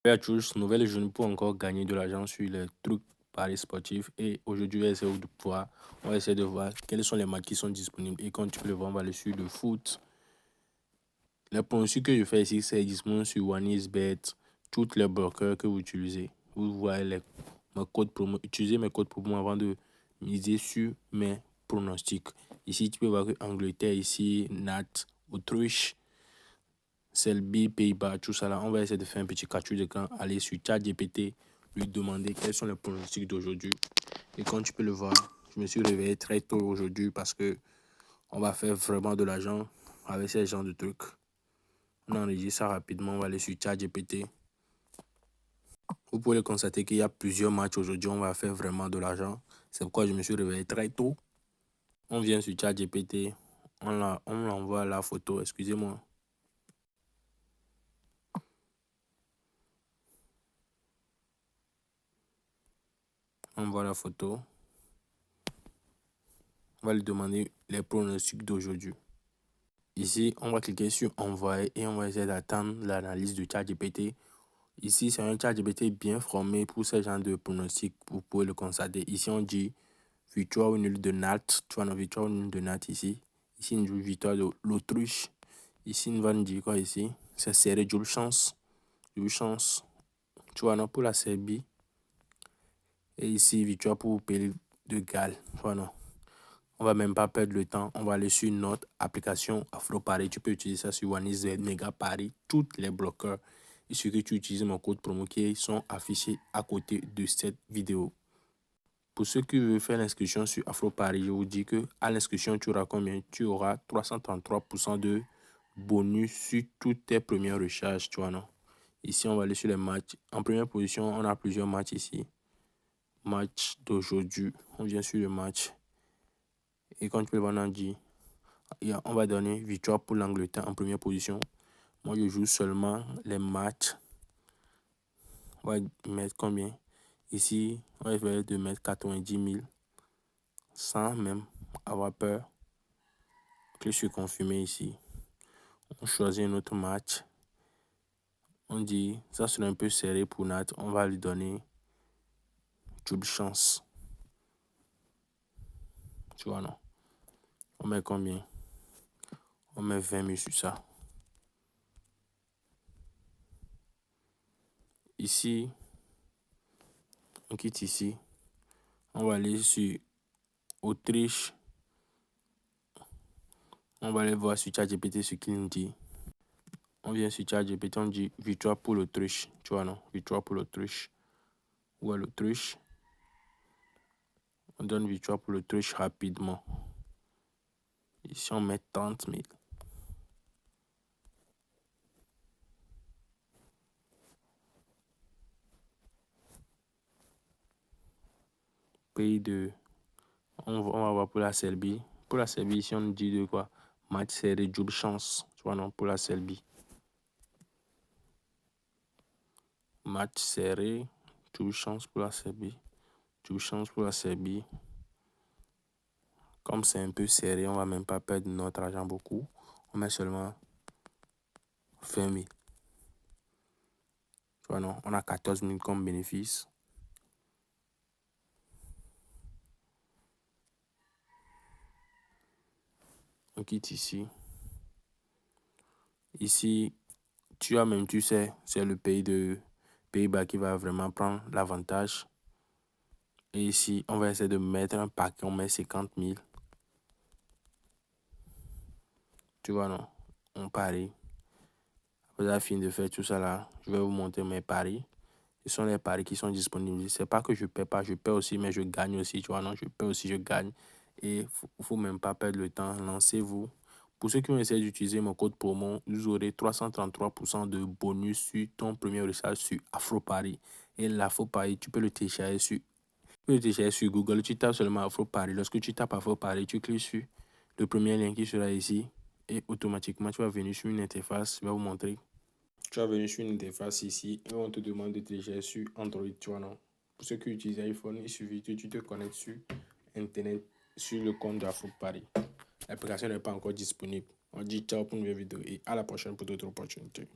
Il y a toujours une nouvelle journée pour encore gagner de l'argent sur les trucs paris sportifs. Et aujourd'hui, on va essayer de voir quels sont les matchs qui sont disponibles. Et comme tu peux le voir, on va aller sur le foot. Les pronostics que je fais ici, c'est disponible sur OneXBet, tous les brokers que vous utilisez. Vous voyez mes codes promo. Utilisez mes codes promo avant de miser sur mes pronostics. Ici, tu peux voir que Angleterre, ici, Nat, Autriche, Selby, Pays-Bas, tout ça là. On va essayer de faire un petit capture d'écran, aller sur ChatGPT, lui demander quels sont les pronostics d'aujourd'hui. Et comme tu peux le voir, je me suis réveillé très tôt aujourd'hui parce que on va faire vraiment de l'argent avec ces genres de trucs. On enregistre ça rapidement, on va aller sur ChatGPT. Vous pouvez constater qu'il y a plusieurs matchs aujourd'hui, on va faire vraiment de l'argent. C'est pourquoi je me suis réveillé très tôt. On vient sur ChatGPT, on l'envoie la photo, excusez-moi. On voit la photo. On va lui demander les pronostics d'aujourd'hui. Ici, on va cliquer sur envoyer et on va essayer d'attendre l'analyse de ChatGPT. Ici, c'est un ChatGPT bien formé pour ce genre de pronostics. Vous pouvez le constater. Ici, on dit victoire ou nul de Nat. Tu vois, la victoire ou nul de Nat ici. Ici, une victoire de l'Autriche. Ici, on va nous dire quoi ici? C'est serré, double chance. Double chance. Tu vois, non, pour la Serbie. Et ici, victoire pour le pays de Galles. Tu vois, non. On va même pas perdre le temps. On va aller sur notre application Afro Paris. Tu peux utiliser ça sur OneXBet, Mega Paris, tous les bloqueurs. Il suffit que tu utilises mon code promo qui sont affichés à côté de cette vidéo. Pour ceux qui veulent faire l'inscription sur Afro Paris, je vous dis que à l'inscription, tu auras combien? Tu auras 333% de bonus sur toutes tes premières recharges, tu vois, non? Ici, on va aller sur les matchs. En première position, on a plusieurs matchs ici. Match d'aujourd'hui. On vient sur le match. Et quand tu peux le voir, on dit, on va donner victoire pour l'Angleterre en première position. Moi, je joue seulement les matchs. On va mettre combien? Ici, on va essayer de mettre 90 000 sans même avoir peur. Clique sur confirmer ici. On choisit un autre match. On dit, ça serait un peu serré pour Nat. On va lui donner double chance. Tu vois, non? On met combien? On met 20 000 sur ça. Ici, on quitte ici. On va aller sur Autriche. On va aller voir sur ChatGPT ce qu'il nous dit. On vient sur ChatGPT, on dit victoire pour l'Autriche. Tu vois, non? Victoire pour l'Autriche. Ou à l'Autriche. On donne victoire pour l'Autriche rapidement. Ici, on met 30 000. Pays de... On va voir pour la Serbie. Pour la Serbie, ici, on dit de quoi? Match serré, double chance. Tu vois, non? Pour la Serbie. Match serré, double chance pour la Serbie. Double chance pour la Serbie. Comme c'est un peu serré, on va même pas perdre notre argent beaucoup. On met seulement 20 000. Tu vois, non? On a 14 000 comme bénéfice. On quitte ici. Ici, tu sais, c'est le pays de Pays-Bas qui va vraiment prendre l'avantage. Et ici, on va essayer de mettre un paquet, on met 50 000. Tu vois, non? On parie. Après avoir fini de faire tout ça là, je vais vous montrer mes paris. Ce sont les paris qui sont disponibles. C'est pas que je perds pas, je perds aussi, mais je gagne aussi. Tu vois, non? Je perds aussi, je gagne. Et faut même pas perdre le temps. Lancez-vous. Pour ceux qui vont essayer d'utiliser mon code promo, vous aurez 333% de bonus sur ton premier recharge sur Afro Paris. Et l'Afro Paris, tu peux le télécharger sur Google. Tu tapes seulement Afro Paris. Lorsque tu tapes Afro Paris, tu cliques sur le premier lien qui sera ici. Et automatiquement, tu vas venir sur une interface. Je vais vous montrer. Tu vas venir sur une interface ici et on te demande de télécharger sur Android. Tu vois, non? Pour ceux qui utilisent iPhone, il suffit que tu te connectes sur Internet, sur le compte d'Afro Paris. L'application n'est pas encore disponible. On dit ciao pour une nouvelle vidéo et à la prochaine pour d'autres opportunités.